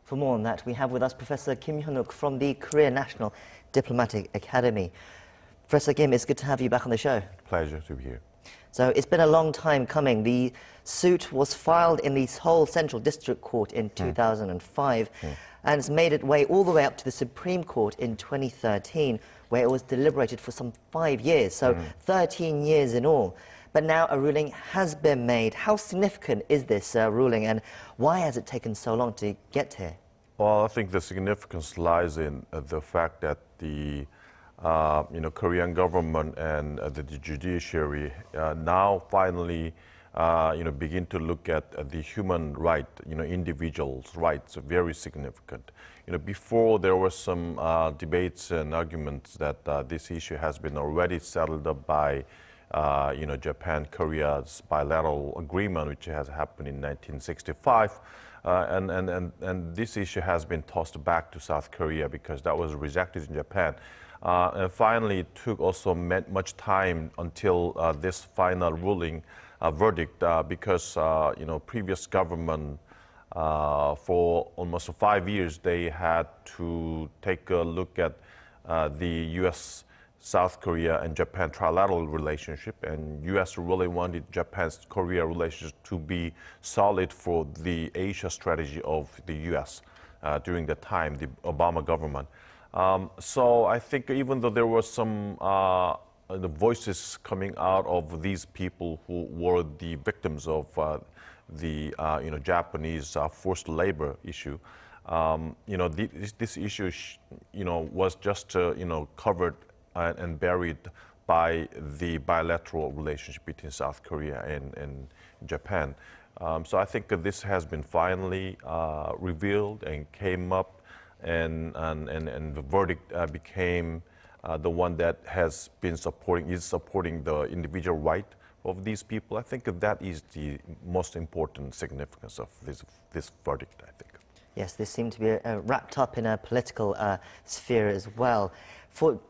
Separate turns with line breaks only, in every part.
For more on that, we have with us Professor Kim Hyun-wook from the Korea National Diplomatic Academy. Professor Kim, it's good to have you back on the show.
Pleasure to be here.
So it's been a long time coming. The suit was filed in the Seoul Central District Court in 2005 and it's made its way all the way up to the Supreme Court in 2013, where it was deliberated for some 5 years, so 13 years in all. But now a ruling has been made. How significant is this ruling, and why has it taken so long to get here?
Well, I think the significance lies in the fact that the Korean government and the judiciary now finally begin to look at the human right, individuals' rights, very significant. Before there were some debates and arguments that this issue has been already settled up by Japan-Korea's bilateral agreement, which has happened in 1965. And this issue has been tossed back to South Korea because that was rejected in Japan. And finally, it took also much time until this final ruling verdict because previous government for almost 5 years they had to take a look at the U.S., South Korea and Japan trilateral relationship, and U.S. really wanted Japan's Korea relationship to be solid for the Asia strategy of the U.S. During the time, the Obama government. So I think even though there were some the voices coming out of these people who were the victims of the Japanese forced labor issue, this issue was just covered and buried by the bilateral relationship between South Korea and Japan. So I think that this has been finally revealed and came up, and the verdict became the one that has been supporting the individual right of these people. I think that is the most important significance of this verdict, I think.
Yes, this seemed to be wrapped up in a political sphere as well.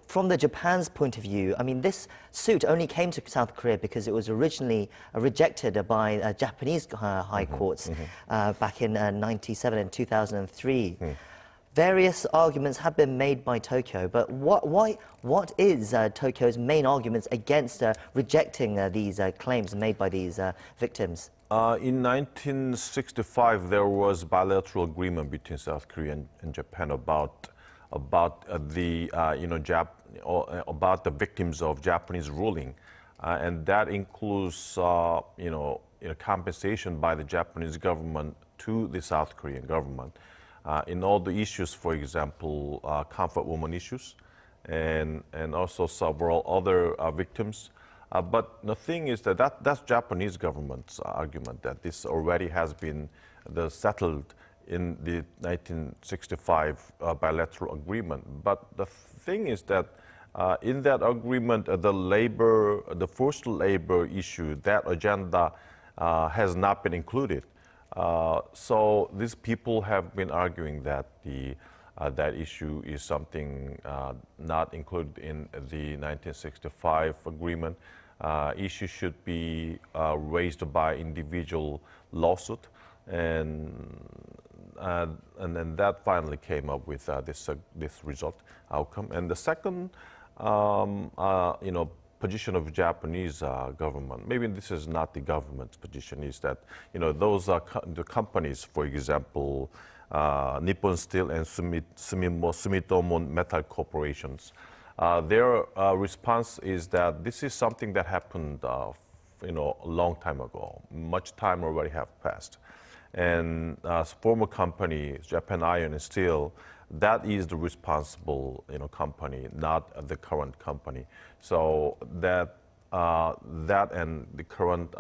From the Japan's point of view, I mean, this suit only came to South Korea because it was originally rejected by Japanese high courts back in 1997 and 2003. Various arguments have been made by Tokyo, but what is Tokyo's main arguments against rejecting these claims made by these victims?
In 1965, there was bilateral agreement between South Korea and Japan about the about the victims of Japanese ruling, and that includes compensation by the Japanese government to the South Korean government in all the issues, for example, comfort woman issues, and also several other victims. But the thing is that's Japanese government's argument that this already has been settled in the 1965 bilateral agreement. But the thing is that in that agreement, the forced labor issue, that agenda has not been included. So these people have been arguing that that issue is something not included in the 1965 agreement. Issue should be raised by individual lawsuit, and then that finally came up with this result outcome. And the second, position of Japanese government, maybe this is not the government's position, is that those are the companies, for example, Nippon Steel and Sumitomo Metal corporations. Their response is that this is something that happened, a long time ago. Much time already have passed, and former company Japan Iron and Steel, that is the responsible company, not the current company. So that and the current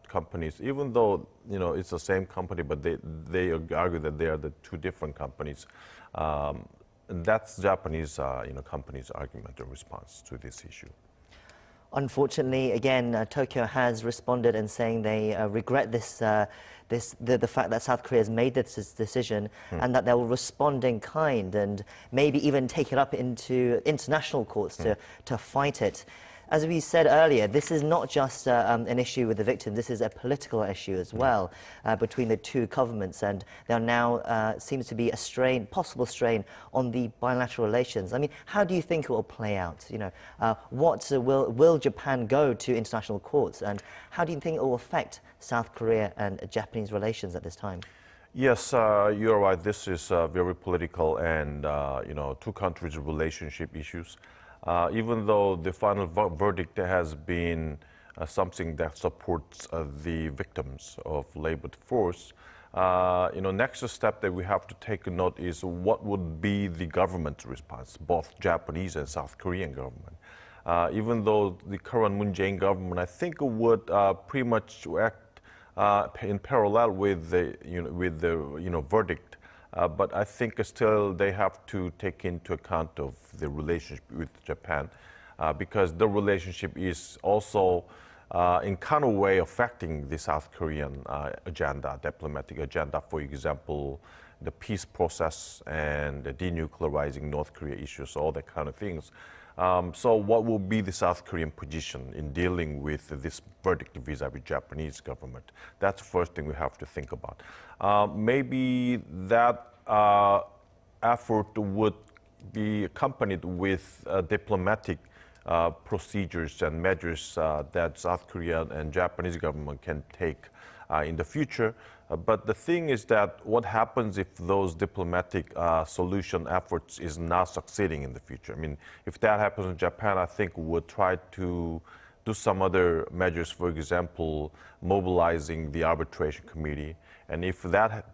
companies, even though it's the same company, but they argue that they are the two different companies. And that's Japanese companies' argument or response to this issue.
Unfortunately, again, Tokyo has responded and saying they regret this, the fact that South Korea has made this decision and that they will respond in kind and maybe even take it up into international courts to fight it. as we said earlier, this is not just an issue with the victim, this is a political issue as well between the two governments, and there now seems to be a strain, possible strain on the bilateral relations. I mean, how do you think it will play out? You know, will Japan go to international courts, and how do you think it will affect South Korea and Japanese relations at this time?
Yes, you're right. This is very political and, you know, two countries' relationship issues. Even though the final verdict has been something that supports the victims of labor force, you know, next step that we have to take a note is what would be the government's response, both Japanese and South Korean government. Even though the current Moon Jae-in government, I think, would pretty much act in parallel with the verdict, but I think still they have to take into account of the relationship with Japan, because the relationship is also in kind of way affecting the South Korean agenda, diplomatic agenda. For example, the peace process and the denuclearizing North Korea issues, all that kind of things. So what will be the South Korean position in dealing with this verdict vis-a-vis Japanese government? That's the first thing we have to think about. Maybe that effort would be accompanied with diplomatic procedures and measures that South Korean and Japanese government can take in the future. But the thing is that what happens if those diplomatic solution efforts is not succeeding in the future? I mean, if that happens in Japan, I think would try to do some other measures, for example, mobilizing the arbitration committee. And if that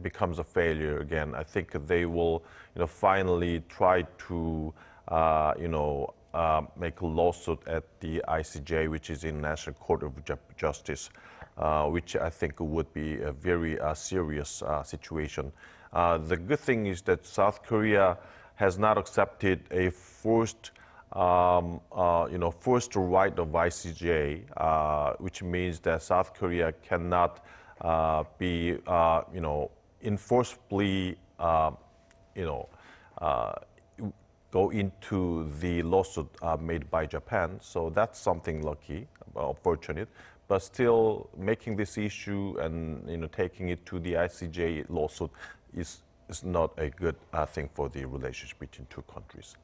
becomes a failure again, I think they will, you know, finally try to, make a lawsuit at the ICJ, which is International Court of Justice, which I think would be a very serious situation. The good thing is that South Korea has not accepted a forced right of ICJ, which means that South Korea cannot be, enforcibly, go into the lawsuit made by Japan. So that's something lucky, fortunate. But still, making this issue and taking it to the ICJ lawsuit is not a good thing for the relationship between two countries.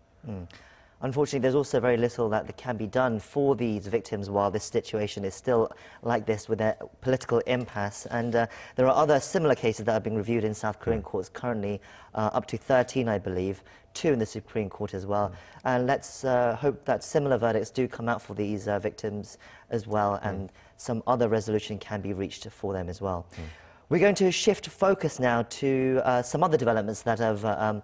Unfortunately, there's also very little that can be done for these victims while this situation is still like this with a political impasse. And there are other similar cases that are being reviewed in South Korean courts currently, up to 13, I believe, 2 in the Supreme Court as well. And let's hope that similar verdicts do come out for these victims as well, and some other resolution can be reached for them as well. We're going to shift focus now to some other developments that have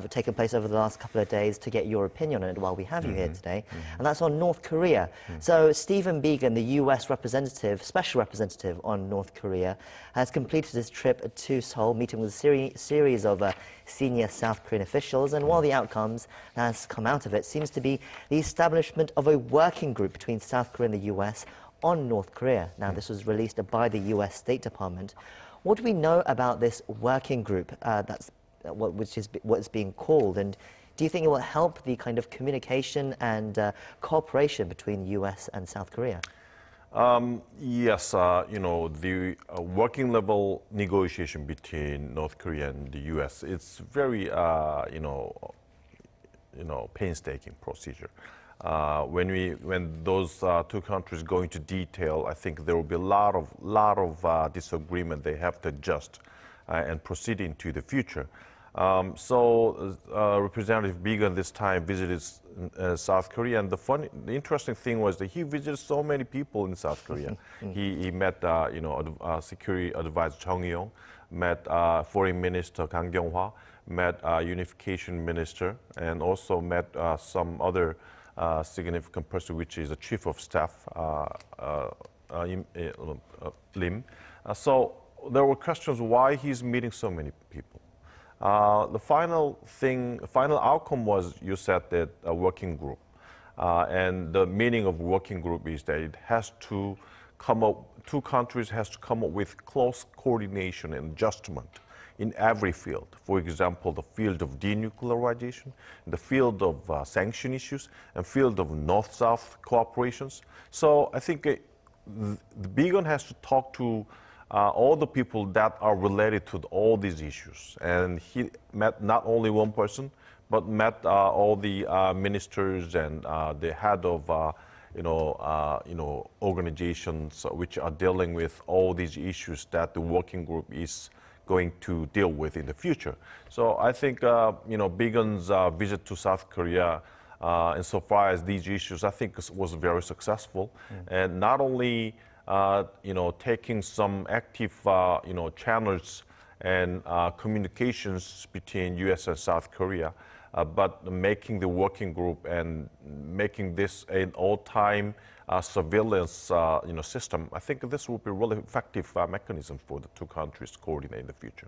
taken place over the last couple of days to get your opinion on it while we have you here today, and that's on North Korea. So Stephen Biegun, the US representative, special representative on North Korea, has completed his trip to Seoul, meeting with a series of senior South Korean officials, and one of the outcomes that has come out of it seems to be the establishment of a working group between South Korea and the US on North Korea. Now, this was released by the US State Department. What do we know about this working group, which is what is being called, and do you think it will help the kind of communication and cooperation between US and South Korea?
Yes, the working level negotiation between North Korea and the US, it's very, painstaking procedure. When those two countries go into detail, I think there will be a lot of disagreement they have to adjust and proceed into the future. Representative Biegun this time visited South Korea, and the interesting thing was that he visited so many people in South Korea. He met, Security Advisor Chung Eui-yong, met Foreign Minister Kang Kyung-hwa, met Unification Minister, and also met some other significant person, which is the Chief of Staff, Lim. So there were questions why he's meeting so many people. The final outcome was, you said, that a working group. And the meaning of working group is that it has to come up, two countries has to come up with close coordination and adjustment in every field. For example, the field of denuclearization, the field of sanction issues, and field of North-South cooperations. So I think the Bigon has to talk to all the people that are related to all these issues. And he met not only one person, but met all the ministers and the head of organizations which are dealing with all these issues that the working group is going to deal with in the future. So I think Bigon's visit to South Korea, insofar as these issues, I think was very successful, and not only taking some active channels and communications between U.S. and South Korea, but making the working group and making this an all-time surveillance system. I think this will be a really effective mechanism for the two countries to coordinate in the future.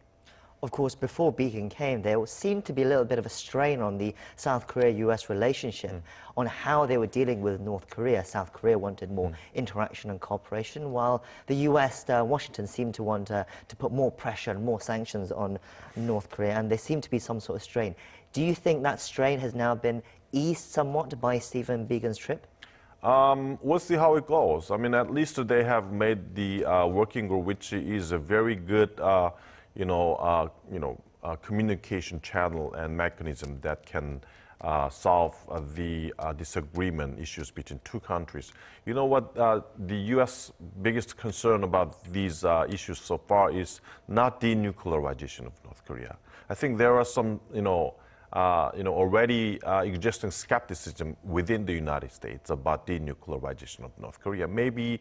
Of course, before Bigon came, there seemed to be a little bit of a strain on the South Korea-US relationship on how they were dealing with North Korea. South Korea wanted more interaction and cooperation, while the US, Washington, seemed to want to put more pressure and more sanctions on North Korea, and there seemed to be some sort of strain. Do you think that strain has now been eased somewhat by Stephen Bigon's trip?
We'll see how it goes. I mean, at least they have made the working group, which is a very good communication channel and mechanism that can solve the disagreement issues between two countries. You know what, the U.S. biggest concern about these issues so far is not denuclearization of North Korea. I think there are some, already existing skepticism within the United States about denuclearization of North Korea. Maybe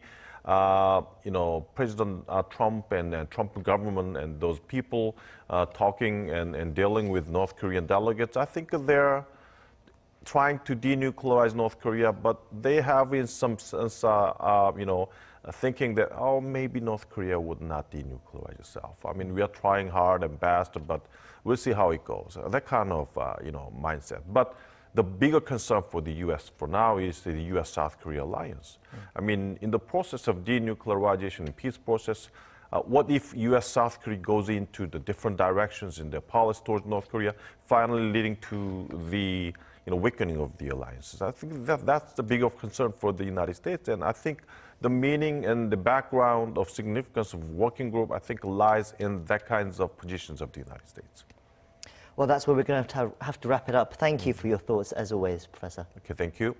President Trump and Trump government and those people talking and dealing with North Korean delegates, I think they're trying to denuclearize North Korea, but they have in some sense, thinking that, oh, maybe North Korea would not denuclearize itself. I mean, we are trying hard and fast, but we'll see how it goes. That kind of, mindset. But the bigger concern for the U.S. for now is the U.S.-South Korea alliance. I mean, in the process of denuclearization and peace process, what if U.S.-South Korea goes into the different directions in their policy towards North Korea, finally leading to the weakening of the alliances? I think that's the bigger concern for the United States, and I think the meaning and the background of significance of working group, I think, lies in that kinds of positions of the United States.
Well, that's where we're going to have to wrap it up. Thank you for your thoughts, as always, Professor.
Okay, thank you.